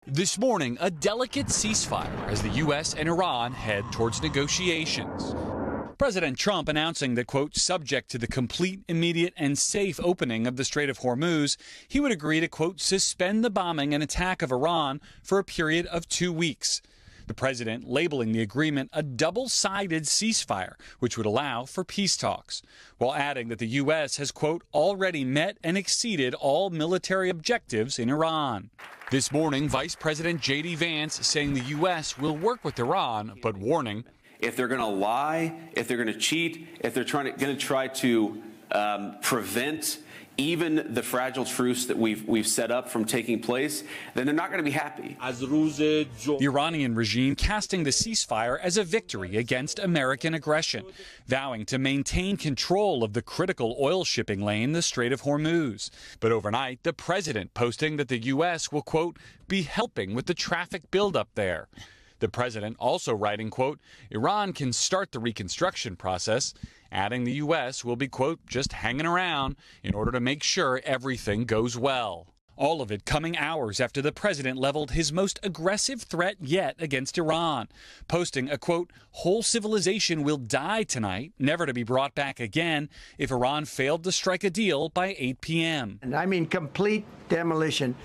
This morning, a delicate ceasefire as the U.S. and Iran head towards negotiations. President Trump announcing that, quote, subject to the complete, immediate, and safe opening of the Strait of Hormuz, he would agree to, quote, suspend the bombing and attack of Iran for a period of 2 weeks. The president labeling the agreement a double-sided ceasefire, which would allow for peace talks, while adding that the U.S. has, quote, already met and exceeded all military objectives in Iran. This morning, Vice President J.D. Vance saying the U.S. will work with Iran, but warning, if they're going to lie, if they're going to cheat, if they're going to try to prevent even the fragile truce that we've set up from taking place, then they're not going to be happy. The Iranian regime casting the ceasefire as a victory against American aggression, vowing to maintain control of the critical oil shipping lane, the Strait of Hormuz. But overnight, the president posting that the U.S. will, quote, be helping with the traffic buildup there. The president also writing, quote, Iran can start the reconstruction process, adding the U.S. will be, quote, just hanging around in order to make sure everything goes well. All of it coming hours after the president leveled his most aggressive threat yet against Iran, posting a, quote, whole civilization will die tonight, never to be brought back again if Iran failed to strike a deal by 8 p.m. And I mean complete demolition.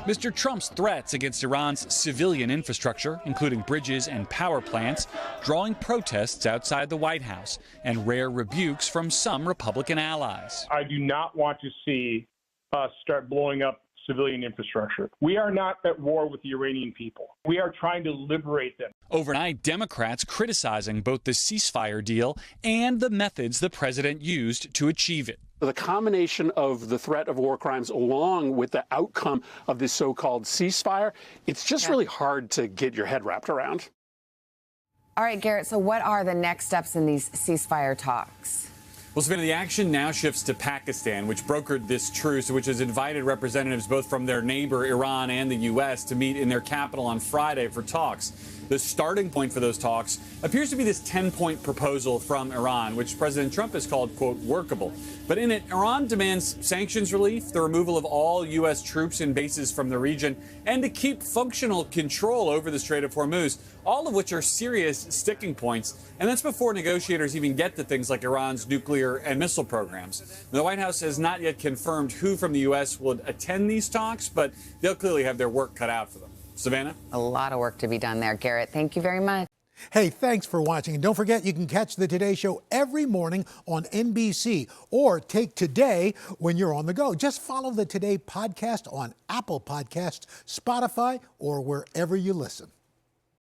Mr. Trump's threats against Iran's civilian infrastructure, including bridges and power plants, drawing protests outside the White House and rare rebukes from some Republican allies. I do not want to see us start blowing up civilian infrastructure. We are not at war with the Iranian people. We are trying to liberate them. Overnight, Democrats criticizing both the ceasefire deal and the methods the president used to achieve it. The combination of the threat of war crimes along with the outcome of this so-called ceasefire, it's just really hard to get your head wrapped around. All right, Garrett, so what are the next steps in these ceasefire talks? Well, Savannah, the action now shifts to Pakistan, which brokered this truce, which has invited representatives both from their neighbor, Iran, and the U.S. to meet in their capital on Friday for talks. The starting point for those talks appears to be this 10-point proposal from Iran, which President Trump has called, quote, workable. But in it, Iran demands sanctions relief, the removal of all U.S. troops and bases from the region, and to keep functional control over the Strait of Hormuz, all of which are serious sticking points. And that's before negotiators even get to things like Iran's nuclear and missile programs. The White House has not yet confirmed who from the U.S. will attend these talks, but they'll clearly have their work cut out for them. Savannah? A lot of work to be done there, Garrett. Thank you very much. Hey, thanks for watching. And don't forget, you can catch the Today Show every morning on NBC or take Today when you're on the go. Just follow the Today podcast on Apple Podcasts, Spotify, or wherever you listen.